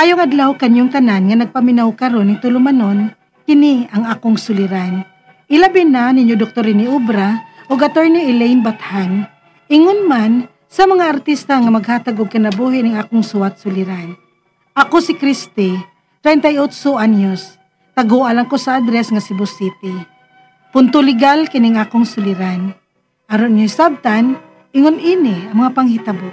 Maayong adlaw kanyong tanan nga nagpaminaw karon ning tulumanon, kini ang akong suliran. Ilabi na ninyo Dr. Rini Obra o Attorney Elaine Bathan. Ingon man sa mga artista nga maghatag og kinabuhi ning akong suwat suliran. Ako si Christy, 38 anyos. Taguan lang ko sa address nga Cebu City. Punto legal kining akong suliran. Aron niyo sabtan, ingon ini ang mga panghitabo.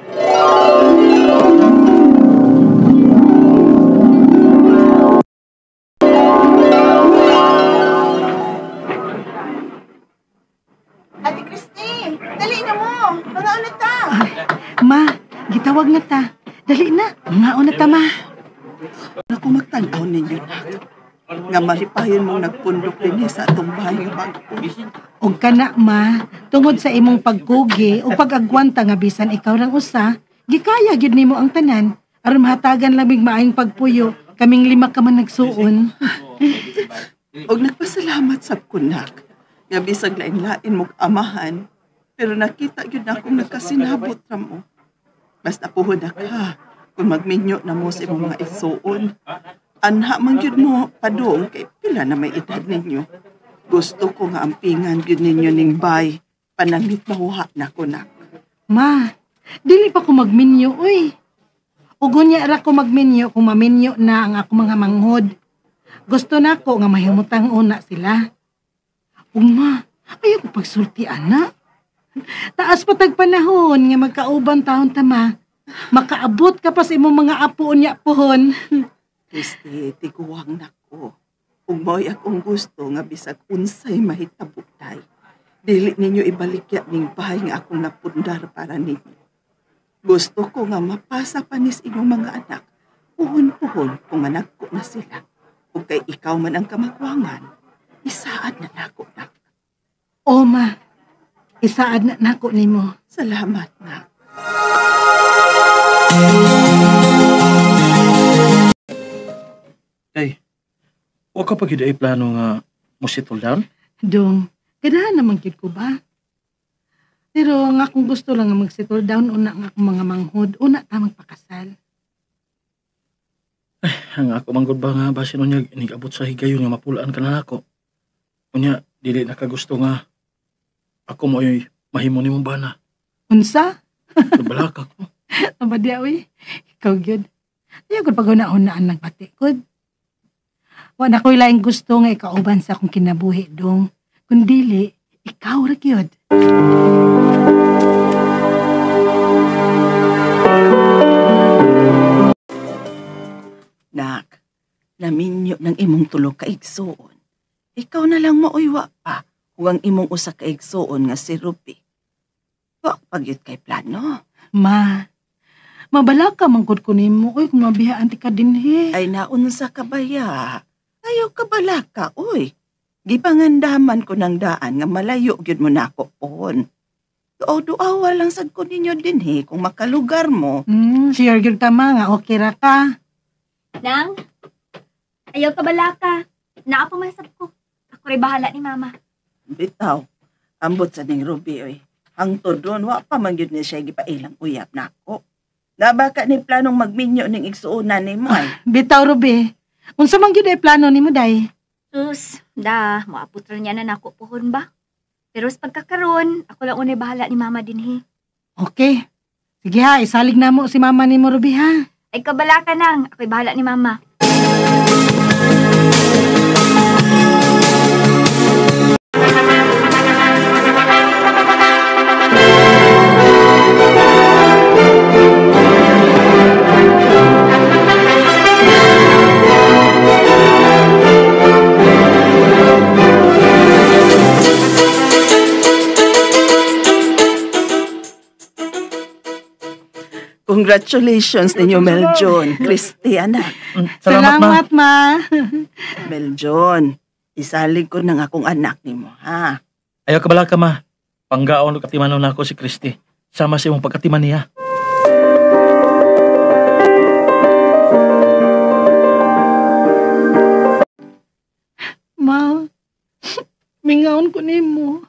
Ate Christy, dali na mo. Mga una ta. Ma, gitawag na ta. Dali na, mga una ta ma. Naku magtanaw ninyo na. Nga malipayon mong nagpundok din sa atong bahay nga bago. Og kana ma, tungod sa imong pagkugi o pag-agwanta nga bisan ikaw lang usa, gikaya gyud nimo ang tanan aron mahatagan lamig maayong pagpuyo, kaming 5 ka man nagsuon. Og nagpasalamat sa kunak. Nga bisag lain-lain mong amahan, pero nakita gyud na akong nagkasinabot ra mo. Basta puhod ka, kung magminyo na mo sa imong mga igsuon. Anha man gyud mo padung kay pila na may edad ninyo. Gusto ko nga ampingan gyud ninyo ning bay pananglit mahuha na kunak. Ma, dili pa ko magminyo uy. Ugunya ra ko magminyo kung maminyo na ang ako mga manghod. Gusto na ko nga mahimutang una sila. Ma, ayaw ko pagsulti ana. Taas pa tag panahon nga magkauban taon tama. Makaabot ka pa sa imong mga apo unya pohon. Christy, tiguwang na ko. Kung mo'y akong gusto nga bisag unsay mahitabutay, dili ninyo ibalikya ning bahay nga akong napundar para ninyo. Gusto ko nga mapasa panis inyong mga anak, puhon-puhon kung managko na sila. Kung kay ikaw man ang kamagwangan, isaad na nako na. O ma, isaad na nako nimo. Salamat na. Ay, huwag ka pag ay plano nga mo settle down? Dong, ganahan naman gyud ko ba? Pero nga kung gusto lang nga mag-settle down, una nga akong mga manghod, una ta magpakasal. Ang ako manggod ba nga basin niya inigabot sa higayon nga mapulaan ka na ako. Unya, dili na ka gusto nga ako mo ay mahimo ni mong bana. Unsa? Nabalaka ko. Abadya, uy. Ikaw gyud. Ayaw ko pag-una-unaan ng patikod. Wala ko'y laing gusto nga ikauban sa akong kinabuhi, dong. Kundili, ikaw ra gyud. Nak, naminyo ng imong tulog ka igsuon. Ikaw na lang mauywa pa kung ang imong usa ka igsuon nga si Ruby. Wa pagyud kay plano. Ma, mabala ka mangkod ko nimo, uy, kung mabihaan ti ka dinhi. Ay naunsa ka baya. Ayaw ka bala ka, uy. Gipangandaman ko ng daan nga malayo gyud mo nako pohon. Duaw-duawa lang sad ko ninyo dinhi kung makalugar mo. Sure gyud ta ma nga okay ra ka. Nang, ayaw ka bala ka. Naapamasap ko. Ako rin bahala ni mama. Bitaw, ambot sa ning Ruby, oy. Hangtod doon, wa pa man gyud ni siya gipailang uyab nako. Nabaka ni planong magminyo ning igsuonan ni mo ay. Bitaw, Ruby. Unsa man gyud ay plano nimo day? Sus, maapot rin niya na nako pohon ba? Pero sa pagkakaroon, ako lang unay bahala ni mama dinhi. Okay. Sige ha, isalig na mo si mama nimo, Ruby ha. Ay kabala ka nang, ako'y bahala ni mama. Congratulations ninyo, Meljon. Christiana. Salamat ma. Meljon, isalig ko ng akong anak nimo, ha? Ayaw ka bala ka ma. Panggaon o katimanon na ako si Christy. Sama sa imong pagkatiman niya. Ma, mingaon ko nimo.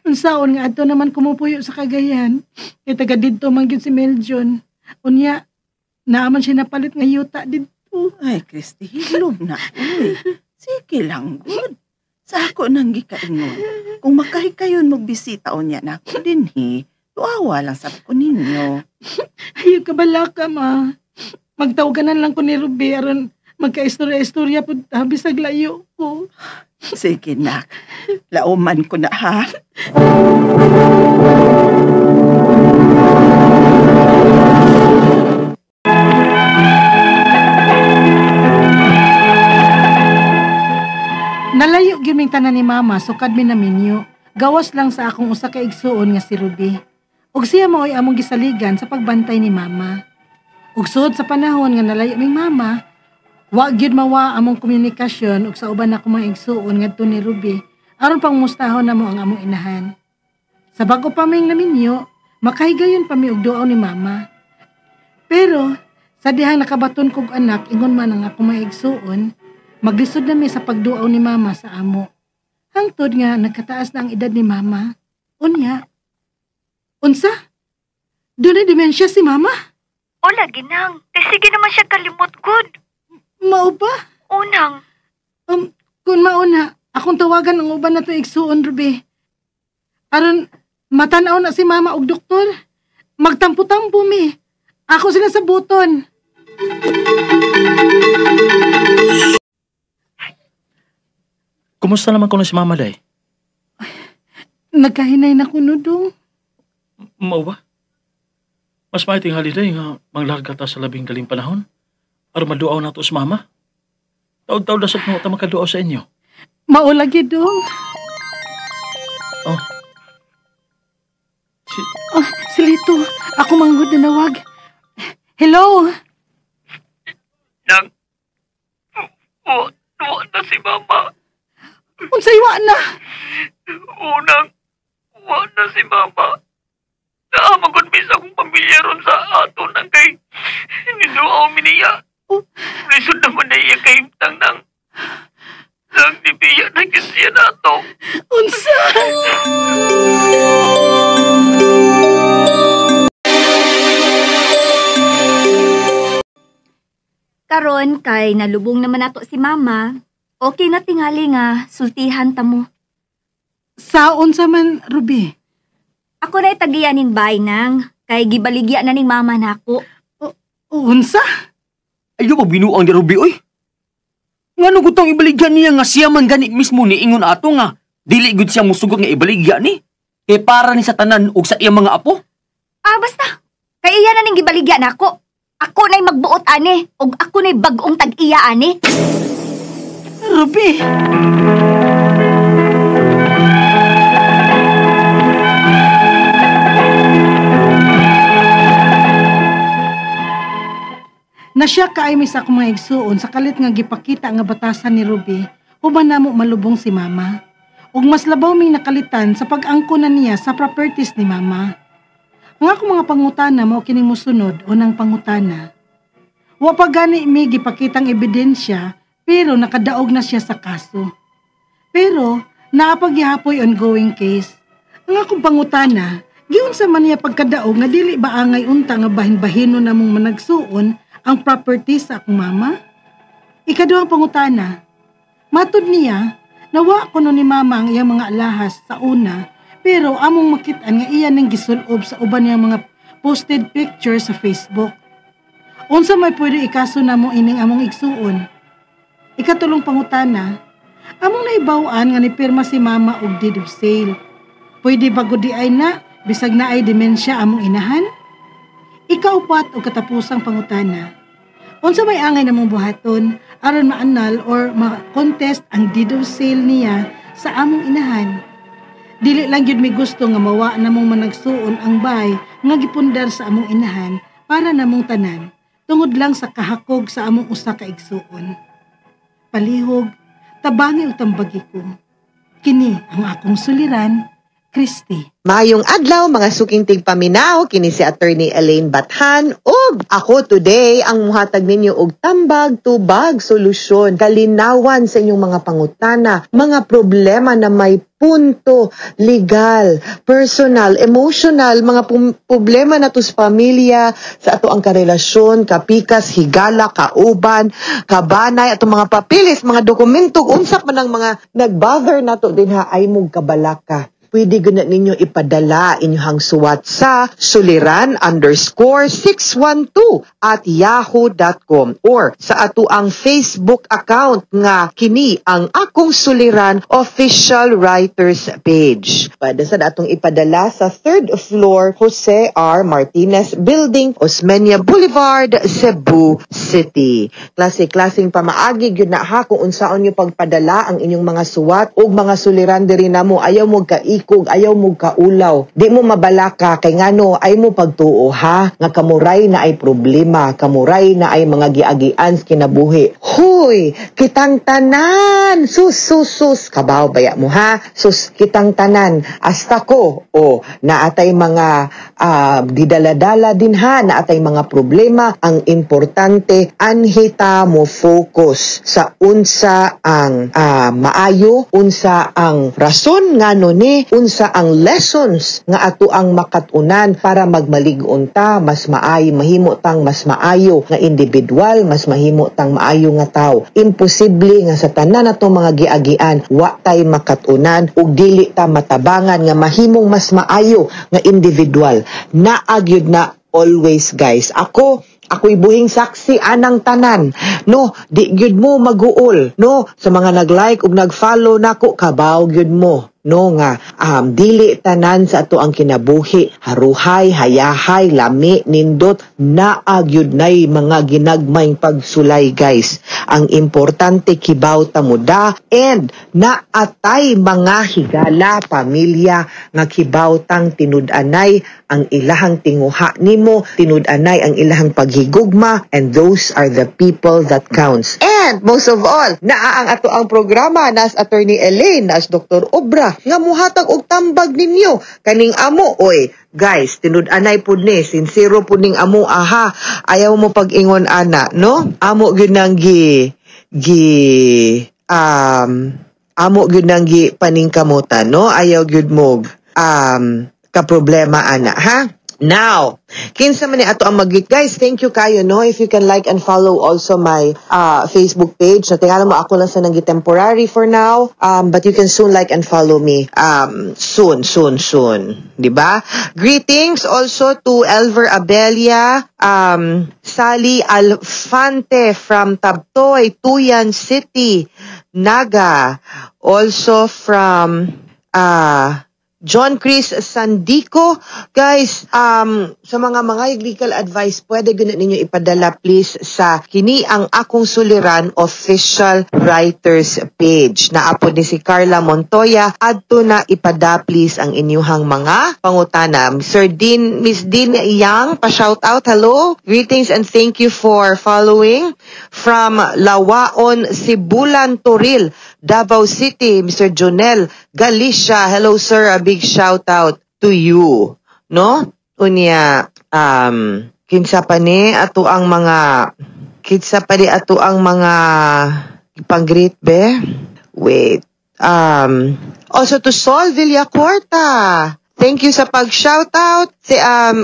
Unsaon nga ato naman kumupuyo sa Cagayan. Kay taga didto man gyud si Meljon. Unya, naaman siya napalit nga yuta dito. Ay, Christy, hilom na. Uy, sige lang, good. Sa ako nang gikaingon. Kung makahikayon magbisita o niya na ako din, tuawa lang sa ko ninyo. Ayaw kabala ka, ma. Magtawaganan lang ko ni Ruby aron magka-istorya-istorya po bisag layo ko. Sige, nak. Lauman ko na, ha? Nalayo giming tanan ni mama sukad mi na minyo. Gawas lang sa akong usa ka igsuon nga si Ruby. Ug siya mao'y among gisaligan sa pagbantay ni mama. Ug sud sa panahon nga nalayo ming mama, wa gyud mawa among komunikasyon ug sa uban ako mga igsuon ngadto ni Ruby aron pang mustahon namo ang among inahan. Sa bago pa ming naminyo, makahigayon pa mi og duaw ni mama. Pero sa dihang nakabaton kog anak ingon man ang akong mga igsuon, maglisod na mi sa pagduaw ni mama sa amo. Hangtod nga nagkataas na ang edad ni mama. Unya. Unsa? Doon na demensya si mama? O lagi nang. Sige naman siya kalimot good. Mao ba? Unang. Kung mauna, akong tawagan ang uban na ito igsuon, Ruby. Aron, matanaw na si mama og doktor. Magtampo-tampo mi. Ako sila sa buton. Kumusta naman ko na si Mama Day? Nagkahinay na ko nudong. Mao ba? Mas maiting haliday nga manglarga ta sa labing galing panahon aron maduaw nato sa mama. Taud-taud dasot mo ta makaduaw sa inyo. Maulagi dong. Oh. Si Lito, ako manggod na nawag. Hello? Tuwa na si Mama. Unsay wa na? Unang, tuwa na si Mama. Naamagod misa kong pamilya ron sa ato nang kay niduaw miniya. Lisod naman na iya kay himtang nang nibiya na kisya na ato. Unsa? Karon kay nalubong naman nato si mama. Okay na tingali nga sultihan ta mo. Saon sa man, Ruby? Ako na'y tagiyanin bay nang kay gibaligya na ning mama nako. Unsa? Ayaw ba binuang ni Ruby, oy? Nga no gutong ibaligyan niya nga siya man gani mismo ni ingon ato nga. Dili gud siya musugot nga ibaligya ni. Kay para ni sa tanan ug sa iyang mga apo. Basta. Kay iya na ning gibaligya nako. Ako na'y magbuot ani ug ako na'y bag-ong tag-iya ani. Ruby! Nasya kaay mi sa akong mga igsuon sa kalit nga gipakita nga batasan ni Ruby human namo malubong si mama. Ug mas labaw ming nakalitan sa pag-angkon na niya sa properties ni mama. Ang akong mga pangutana mao kining mosunod unang pangutana. Wa pa gani mi gipakitang ebidensya pero nakadaog na siya sa kaso. Pero naapagyapoy ongoing case. Ang akong pangutana, giunsa man niya pagkadaog nga dili ba angay unta nga bahin-bahino namong managsuon ang property sa akong mama? Ikaduhang pangutana, matud niya, nawa ko ni mama ang iyang mga alahas sa una, pero among makitaan nga iya nang gisulob sa uban niyang mga posted pictures sa Facebook. Unsa may pwede ikaso namo ining among igsuon? Ikatulong pangutana, among naibawaan nga nipirma si mama og deed of sale. Pwede bago di ay na, bisag na ay demensya among inahan? Ikaupat o katapusang pangutana. Unsa may angay namong buhaton aron maanal or ma-contest ang deed of sale niya sa among inahan? Dili lang gyud mi gusto nga mawa namong managsuon ang bay nga gipundar sa among inahan para namong tanan tungod lang sa kahakog sa among usa ka igsuon. Palihog, tabangi o tambagi ko. Kini ang akong suliran Christy. Mayong adlaw mga suking tigpaminaw kini si Attorney Elaine Bathan ug ako today ang muhatag ninyo og tambag tubag solusyon kalinawan sa inyong mga pangutana, mga problema na may punto, legal, personal, emotional, mga problema na to sa pamilya, sa ato ang karelasyon, kapikas, higala, kauban, kabanay, ato mga papilis, mga dokumento, unsak man ang mga nag-bother na to din ha, ay mong kabalaka. Pwede guna ninyo ipadala inyong suwat sa suliran_612@yahoo.com or sa ato ang Facebook account nga kini ang Akong Suliran official writers page. Pwede sa atong ipadala sa 3rd floor Jose R. Martinez Building, Osmeña Boulevard, Cebu City. Klase-klaseng pamaagi gyud na ha kung unsaon nyo pagpadala ang inyong mga suwat ug mga suliran diri namo. Ayaw mo kung ayaw mo kaulaw, di mo mabalaka kay ngano ay mo pagtuo ha nga kamuray na ay problema, kamuray na ay mga giagian sa kinabuhi. Huy, kitang tanan, sus kabaw baya mo ha, sus kitang tanan hasta ko naatay mga didala-dala din ha, naatay mga problema. Ang importante anhita mo focus sa unsa ang maayo, unsa ang rason ngano ni, unsa ang lessons nga ato ang makatunan para magmalig-on ta, mas maayo, mahimo tang mas maayo nga individual, mas mahimo tang maayo nga tao. Imposible nga sa tanan nato mga giagian wa tay makatunan ug dili ta matabangan nga mahimong mas maayo nga individual. Naagyud na always guys. Ako'y buhing saksi anang tanan. No, di gyud mo maguol. No, sa mga nag-like ug nag-follow nako kabaw gyud mo. No nga, dili tanan sa ato ang kinabuhi, haruhay, hayahay, lami, nindot, naagyud nay mga ginagmayng pagsulay guys. Ang importante kibaw ta mo da and naatay mga higala, pamilya nga kibaw tang tinud-anay ang ilahang tinguha nimo, tinud-anay ang ilahang paghigugma, and those are the people that counts. And most of all, naa ang ato ang programa nas Attorney Elaine, nas Dr. Obra nga muhatag og tambag ninyo kaning amo. Oy guys, tinud-anay pud ni, sincero pud ning amo aha, ayaw mo pag-ingon ana no, amo gyud nang amo gyud nang paningkamutan no, ayaw gyud mo ka problema ana ha. Now, kinsa man ni ato ang mag-git guys, thank you kayo no, if you can like and follow also my Facebook page. So tingala mo ako lang sa nang temporary for now, but you can soon like and follow me soon, di ba? Greetings also to Elver Abelia, Sally Alfante from Tabtoy, Tuyan City, Naga, also from John Chris Sandico. Guys, sa mga legal advice, pwede gano'n ninyo ipadala please sa kini ang Akong Suliran official writers page. Naapod ni si Carla Montoya. Adto na ipada please ang inyuhang mga pangutana. Miss Dean Yang, pa-shout out, hello. Greetings and thank you for following. From Lawaon, Sibulan, Toril, Davao City, Mr. Jonel Galicia. Hello sir, a big shout out to you. No? Unya, kinsa pa ni ato ang mga ipang-greet be? Wait. Also to Sol Villacorta. Thank you sa pag-shoutout. Si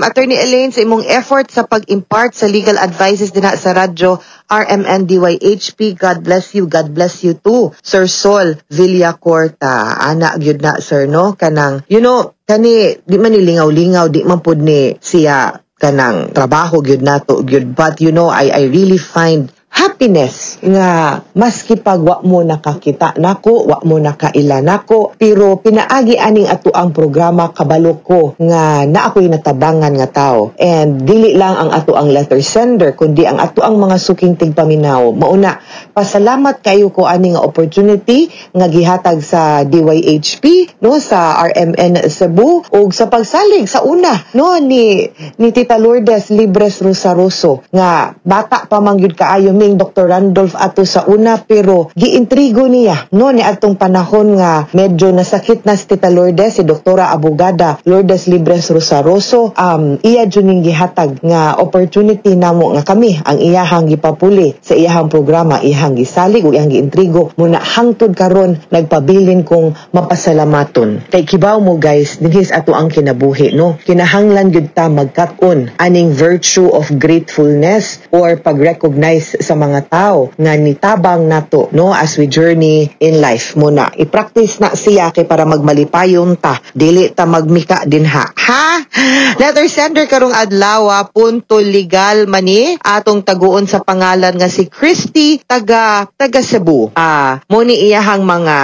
Attorney Elaine sa imong effort sa pag-impart sa legal advices din sa radyo RMN DYHP. God bless you. God bless you too. Sir Sol Villacorta. Ana gyud na sir no kanang kani di man ni lingaw-lingaw, di man pud ni siya kanang trabaho gyud nato gyud, but I really find happiness nga maski pag wa mo nakakita nako, wa mo nakaila nako, pero pinaagi aning ato ang programa kabalo ko nga na ako'y natabangan nga tao. And dili lang ang ato ang letter sender kundi ang ato ang mga suking tigpaminaw. Mauna, pasalamat kayo ko ani nga opportunity nga gihatag sa DYHP no, sa RMN Cebu ug sa pagsalig sa una no ni Tita Lourdes Libres Rosaroso nga bata pa man gyud kaayo ining Dr. Randolph ato sa una, pero giintrigo niya no ni atong panahon nga medyo nasakit na si Tita Lourdes, si Doktora Abogada Lourdes Libres Rosaroso. Iya jud ning gihatag nga opportunity namo nga kami ang iyahang gipapuli sa iyahang programa, iyahang gisalig ug iyahang giintrigo muna hangtod karon nagpabilin kong mapasalamaton. Kay kibaw mo guys, dinhis ato ang kinabuhi no. Kinahanglan gyud ta magkat-on aning virtue of gratefulness or pag-recognize sa mga tao nga nitabang nato no as we journey in life. Muna i-practice na siya kay para magmalipayon ta, dili ta magmika dinha. Ha? Letter sender karong adlaw, punto legal mani atong taguon sa pangalan nga si Christy taga Cebu. Mo ni iyahang mga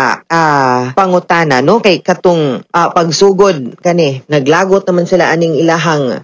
pangutana no kay katong pagsugod kani naglagot naman sila aning ilahang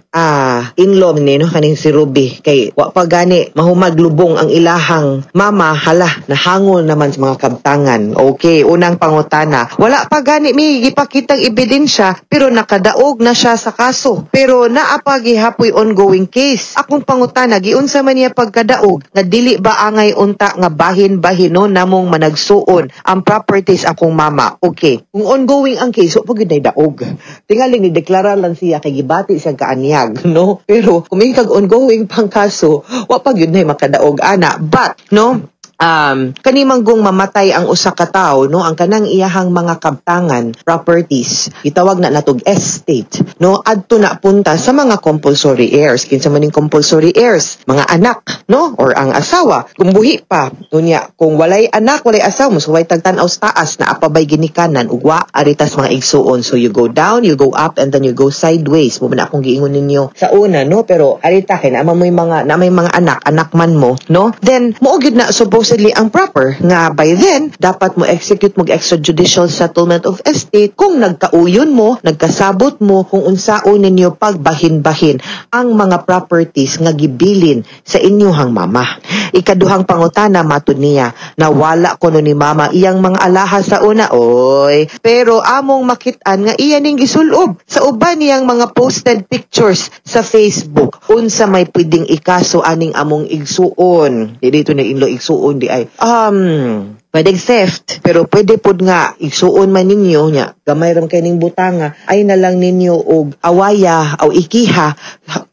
in-law ni no kaning si Ruby kay wa pa gani mahumaglubong ang ilahang mama, hala nahangon naman sa mga kabtangan. Okay, unang pangutana, wala pa gani may gipakitang ebidensya pero nakadaog na siya sa kaso pero naa pa gihapoy ongoing case. Akong pangutana, giunsa man niya pagkadaog nga dili ba angay unta nga bahin-bahin no namong managsuon ang properties akong mama. Okay, kung ongoing ang case, wa gyud nay daog. Tingaling ni deklara lang siya kay gibati siya kaanyag no, pero kung may kag ongoing pang kaso, wa pa gyud nay makadaog ana. But no, kanimanggong mamatay ang usa ka tawo no, ang kanang iyahang mga kabtangan properties gitawag na natog estate no, adto na punta sa mga compulsory heirs. Kinsa man ning compulsory heirs? Mga anak no, or ang asawa kung buhi pa unya. Kung walay anak, walay asawa, musuway tagtan-aw sa taas na apabay ginikanan ugwa aritas mga igsuon. So you go down, you go up, and then you go sideways. Mo man akong giingon ninyo sa una no, pero arita kay na may mga anak man mo no, then mo gyud na supposedly ang proper nga by then dapat mo execute mo extrajudicial settlement of estate kung nagkauyon mo, nagkasabot mo kung unsaon ninyo pagbahin-bahin ang mga properties nga gibilin sa inyong mama. Ikaduhang pangutana matud niya na wala kuno ni mama iyang mga alahas sa una, oy, pero among makit-an nga iya ning gisulob sa uban niyang mga posted pictures sa Facebook. Unsa may pwedeng ikaso aning among igsuon? Dito na inlo igsuon di ay pwedeng theft, pero pwede pod nga igsuon man ninyo nya gamay ram kay ning butanga ay na lang ninyo og awaya o ikiha,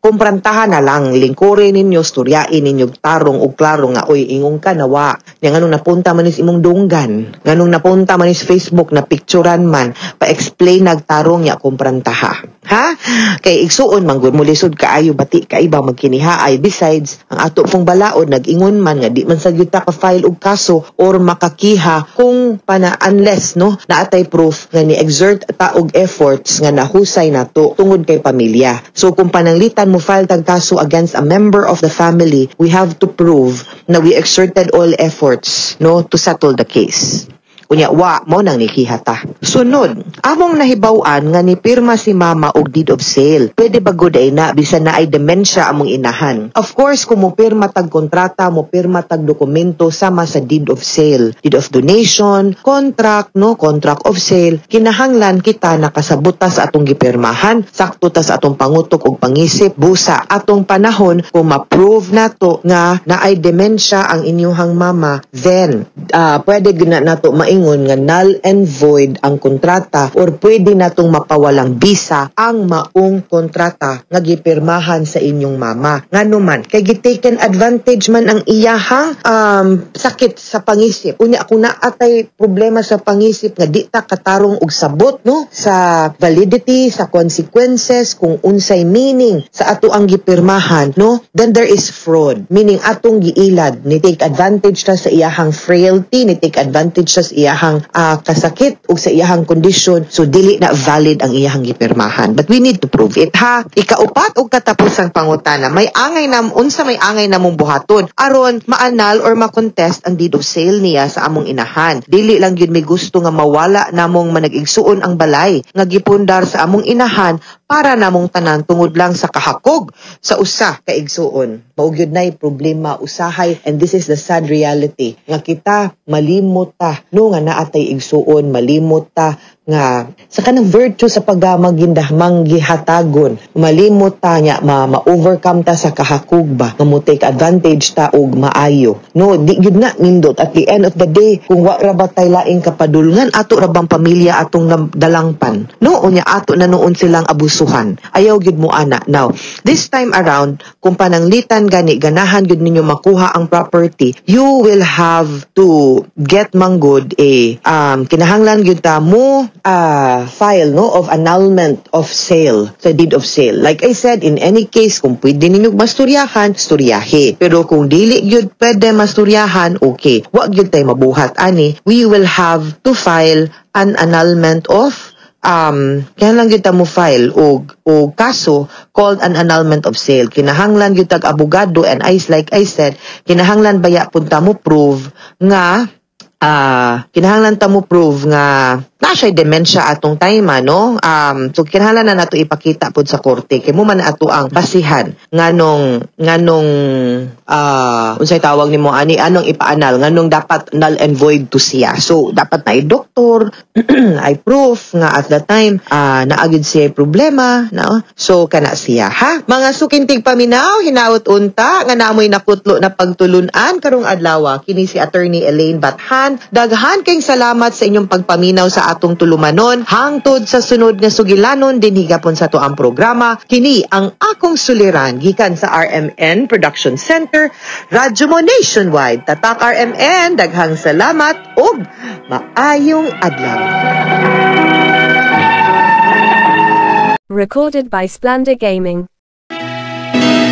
kumprantahan na lang, lingkore ninyo, storyain ninyo tarong og klaro nga oy ingong ka nawa nya nganong napunta man is imong dunggan, nganong napunta man is Facebook na picturean man pa-explain nagtarong nya kumprantaha. Ha? Kay igsuon man gud mo lisod kaayo bati kaiba magkiniha ay besides ang ato pong balaod nag-ingon man nga di man sa gyud ta ka file og kaso or makakiha kung pana unless no naatay proof nga ni exert ta og efforts nga nahusay nato tungod kay pamilya. So kung pananglitan mo file tag kaso against a member of the family, we have to prove na we exerted all efforts no to settle the case. Unya wa mo nang nikihata. Sunod, among nahibaw-an nga ni pirma si mama og deed of sale. Pwede ba gud ay na bisan na ay demensya among inahan? Of course, kung mo pirma tag kontrata, mo pirma tag dokumento sama sa deed of sale, deed of donation, contract no, contract of sale, kinahanglan kita nakasabuta sa atong gipirmahan, sakto ta sa atong pangutok og pangisip, busa atong panahon kung ma-prove nato nga naay demensya ang inyong mama, then pwede gina nato nga null and void ang kontrata or pwede natong mapawalang bisa ang maong kontrata nga gipirmahan sa inyong mama. Nganuman kay gitaken advantage man ang iyahang sakit sa pangisip. Unya kung naatay problema sa pangisip nga di ta katarong og sabot no sa validity, sa consequences, kung unsay meaning sa ato ang gipirmahan no, then there is fraud. Meaning atong giilad ni take advantage ta sa iyahang frailty, ni take advantage ta sa iyahang kasakit o sa iyahang kondisyon, so dili na valid ang iyahang gipirmahan. But we need to prove it ha. Ikaupat og katapusang pangutana, may angay unsa may angay namong buhaton aron maanal or makontest ang deed of sale niya sa among inahan. Dili lang gyud may gusto nga mawala namong manag-igsuon ang balay nga gipundar sa among inahan para namong tanan tungod lang sa kahakog sa usa ka igsuon. Mao gyud nay problema usahay, and this is the sad reality nga kita malimot ta no nga naatay igsuon, malimot ta nga sa kanang virtue sa pagmagindah gihatagon malimot ta nya ma-overcome ta sa kahakog ba nga mo take advantage ta og maayo no di gyud na nindot at the end of the day kung wa ra ba tay laing kapadulngan ato ra bang pamilya atong dalangpan no unya ato na noon silang abusuhan ayaw gyud mo ana now this time around kung pananglitan gani ganahan gyud ninyo makuha ang property you will have to get manggod kinahanglan gyud ta mo file no of annulment of sale sa deed of sale. Like I said, in any case, kung pwede ninyo masturyahan, sturyahe. Pero kung dili gyud pwede masturyahan, okay. Wag gyud tay mabuhat ani. We will have to file an annulment of kaya lang gyud ta mo file og kaso called an annulment of sale. Kinahanglan gyud tag abogado and like I said, kinahanglan baya punta mo prove nga kinahanglan ta mo prove nga na siya dementia atong time no so kinahanglan na nato ipakita pud sa korte kay mo man ato ang basihan nganong unsay tawag nimo ani anong ipaanal nganong dapat null and void to siya so dapat na doktor ay proof nga at the time naagid siya problema no so kana siya ha mga sukintig paminaw hinaut unta nga namoy nakutlo na pagtulunan karong adlaw kini si Attorney Elaine Bathan daghan kayong salamat sa inyong pagpaminaw sa atong tulumanon hangtod sa sunod nga sugilanon din higapon sa tuang programa kini ang akong suliran gikan sa RMN Production Center Radyo mo Nationwide tatak RMN daghang salamat ug maayong adlaw. Recorded by Splendor Gaming.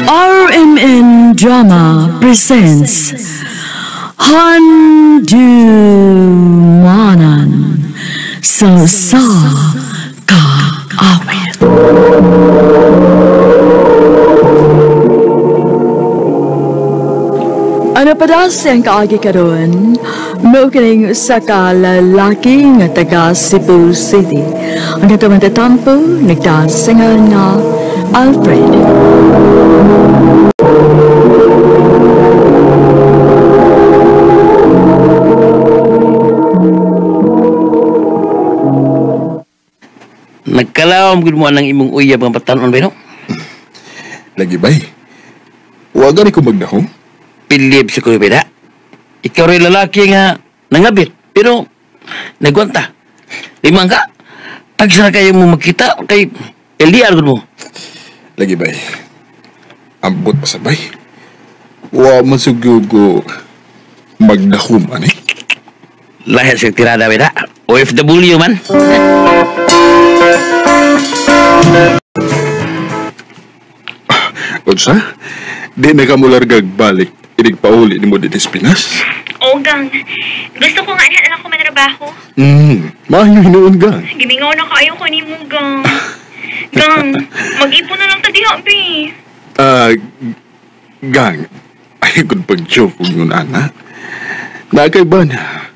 RMN Drama presents Handumanan sa kaawit. Ano padas ang kaagi karon? No kining sa kalalaki nga taga Cebu City. Ang katawang tatampo, nagdasingan nga Alfred. Nagkalawam gud mo anang imong uyab ang patanon ba no? Lagi bay. Waga ni ko magdahom. Pilip sa kuya beda. Ikaw rin lalaki nga nangabit pero nagwanta. Limang ka. Pagsara kayo mo magkita kay LDR gud mo. Lagi bay. Ambot pa sa bay. Wa man sugyugo magdahom ani. Lahir sa tirada beda. OFW man. Unsa? Di na ka mo largag balik. Inig pauli ni mo dito sa Pinas? Oo, gang. Gusto ko nga na ako manrabaho. Maayo hinuon gang. Gimingaw na kaayo ko ni mo, gang. Gang, mag-ipon na lang tadiha, be. Gang. Ay, kung pag-joke kung yun, ana. Nakay ba na?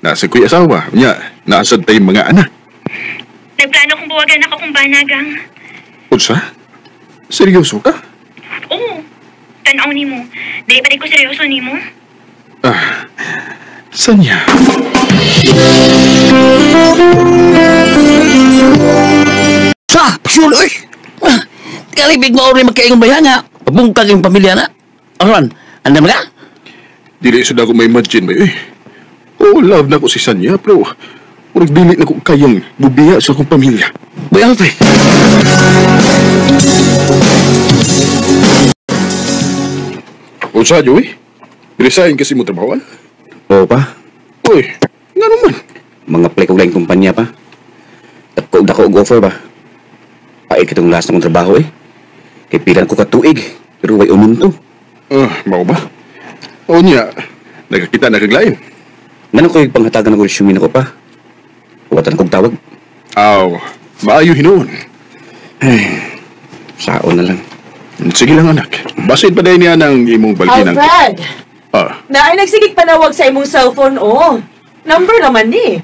Nasa kuya asawa. Nya, nasa tayong mga anak. Nagplano kong buwagan ako kung bana, gang. Unsa? Seryoso ka? Oo. Tanaw ni mo. Dili pa rin ko seryoso ni mo. Sanya? Sa, sure, oy! Kalibig mo rin magkaingong bayanga. Pabungkag yung pamilya na. Aron, andam ka? Dili sudah ko ma-imagine ba eh. Oh, love na ko si Sanya, pero urag dili na ko kayang bubiya sa akong pamilya. Bayang pa. O sa Joey? Resign kasi mo trabahoan? Oo pa. Uy, nga naman. Mga play kong laing kumpanya pa. Tapos dako og offer ba? Pait kitong last na kong trabaho eh. Kay pilan ko katuig. Pero way umunto. Mao ba? O niya, nagkakita na kaglain. Nanong ko yung panghatagan ng resume na ko pa. Huwatan kong tawag. Aw, maayo hinuon. Ay, saon na lang. Sige lang anak. Basin pa dahil niya ng imong balkinang. Alfred! Na ay nagsigig panawag sa imong cellphone, oh. Number naman ni.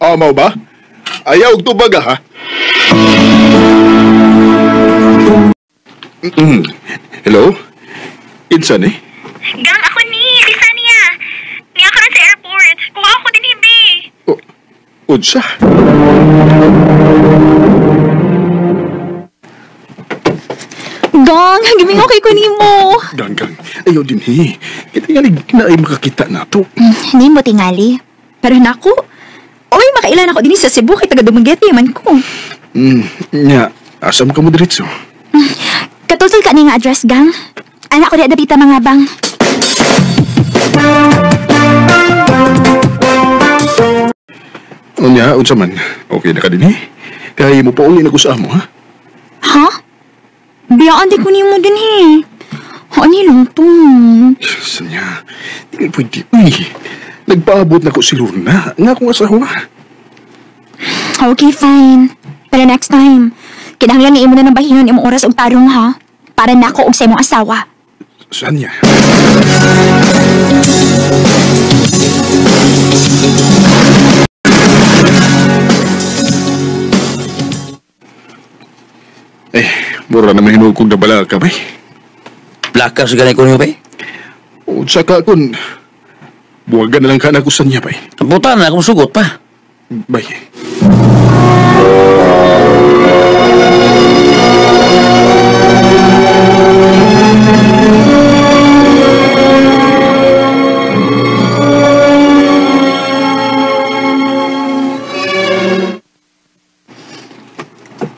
Mau ba? Ayaw og tubag ha? Hello? Insan eh? Gang, ako ni Lisania. Niya ka rin sa airport. Kuha ako din, hibi. Unsa? Dong, gimingokay ko nimo. Ganggang, ayaw din Kita nga na ay makakita na to. Hindi mo tingali. Pero nako, oy, makailan ako din sa Cebu kay taga Dumaguete man ko. Nya, asam ka mo diretso? Katultol ka ni nga address, gang. Anak ko di adapita mga bang. Unya, unsa man. Okay na ka din Kaya mo pa uli na ko sa amo, ha? Ha? Biyaan di ko nimo din Ani lang to. Sanya, di pwede. Nagpaabot na ko si Luna, nga akong asawa. Okay, fine. Pero next time, kinahanglan ni imo na ng bahinon imong oras og tarong ha. Para nako og sa imong asawa. Sanya? Mura na mahinog kong nabala ka, bay. Plaka sa ganay ko niyo, bay? O, saka kun, buwagan na lang ka na ko sa niya, bay. Puta na, akong sugot pa. Bay.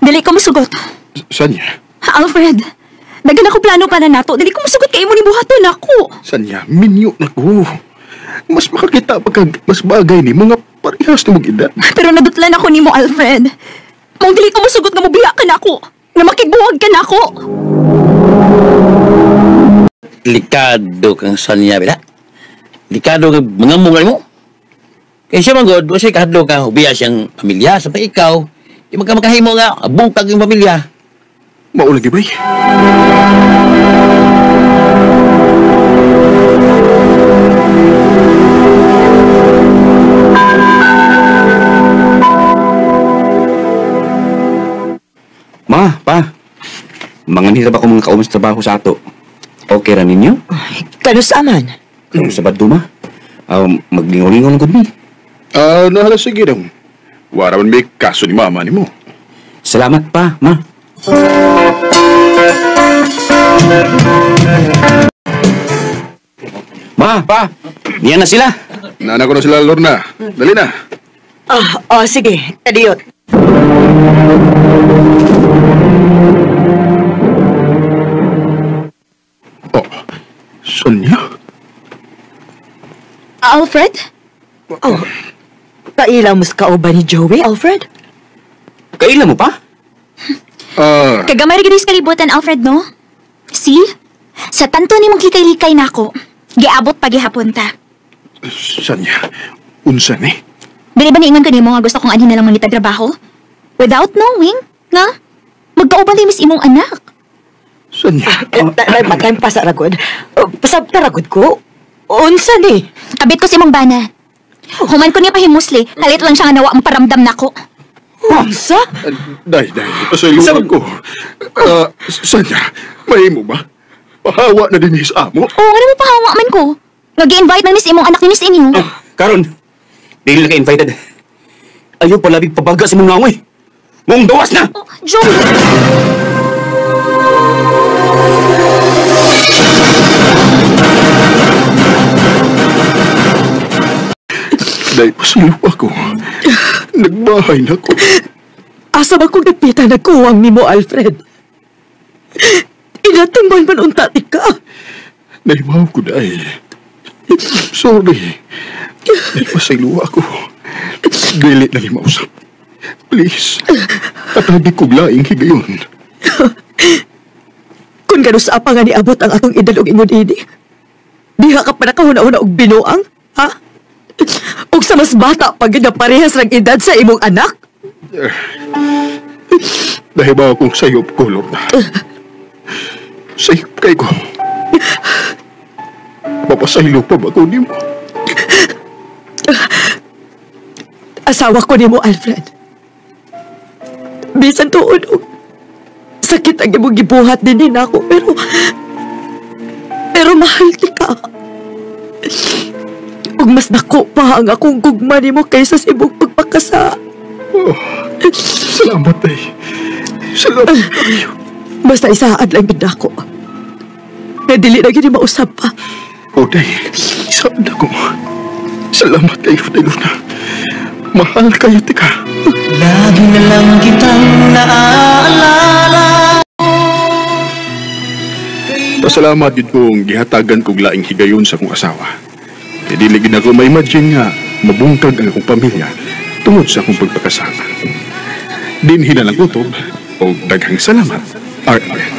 Dili ko masugot. Sanya? Alfred, dagan ako plano para nato. Dili ko masugot kay imo ni buhaton ako. Sanya, minyo na ko. Mas makakita pagka mas bagay ni mga parehas na mag-edad. Pero nadutlan ako nimo, Alfred. Mong dili ko masugot nga mobiya ka nako. Nga makigbuwag ka nako. Likado kang Sanya, bila. Likado kang mga mungal mo. Kaya siya manggod, siya kahadlo kang ubiya siyang pamilya, sampai ikaw. Di magkamakahimo nga, abungkag yung pamilya. Maulagi bay. Ma, pa. Mga nila ba kung mga kaumas trabaho sa ato? Okay ra ninyo? Kanusaman? Sa bad ma? Maglingaw-lingaw ng gudmi. Nahala sige daw. Waraman may kaso ni mama ni mo. Salamat pa, ma. Ma, pa. Diyan na sila. Nana ko na sila, Lorna. Dali na. Sige. Adiyot. Oh, Sonia? Alfred? Kailang mas kauban ni Joey, Alfred? Kailan mo pa? Kagamay rin kalibutan, Alfred, no? See? Sa tanto ni mong likay-likay na ako, giabot pa gihapon ta. Sonia, unsa ni? Dili ba niingan ka nimo nga gusto kong anhin na lang mangita trabaho? Without knowing, nga? Magkauban din mis imong anak. Sonia? Matay pa sa ragod. Pasab na ragod ko. Unsa ni? Kabit ko si imong bana. Human ko niya pahimusli, halit lang siya nga nawa maparamdam nako. Unsa? Day, pasayluan ko. Sonia, may mo ba? Pahawa na din sa amo? Oo, ano mo pahawa man ko? Nag-i-invite ng mis imong anak ni mis inyo. Karon, dili na ka-invited. Ayaw palabig pabaga sa mong nangoy. Mong dawas na! Joey! Day, pasaylo ako. Nagbahay na ko. Asa ba kung napita nagkuwang ni mo, Alfred? Inatumban man untati ka. Naibaw ko, Day. Sorry. Day, pasaylo ako. Dili na ni mausap. Please. Katagi ko laing higayon. Kung gano'n sa apa nga niabot ang atong idalong imon ini, diha ka pa nakahuna-una og binuang, ha? Og sa mas bata pag na parehas ng edad sa imong anak? Dahil ba akong sayop ko, Lorna? Sayop kay ko. Mapasaylo pa ba ko ni mo? Asawa ko ni mo, Alfred. Bisan tuon og sakit ang imong gibuhat din ako, pero mahal ti ka. ug mas dako pa ang akong gugma nimo kaysa sa imong pagpakasa. Oh, salamat, day. Salamat kayo. Basta isaad lang gid ako. Na dili na gid mausab pa. O, day. Isaad ako. Salamat kayo, day Luna. Mahal kayo, tika. Lagi na lang kitang naaalala. Pasalamat yun kong gihatagan kong laing higayon sa akong asawa. E dili gid ako ma-imagine nga mabungkag ang akong pamilya tungod sa akong pagpakasama. Dinhi na lang kutob o daghang salamat, RN.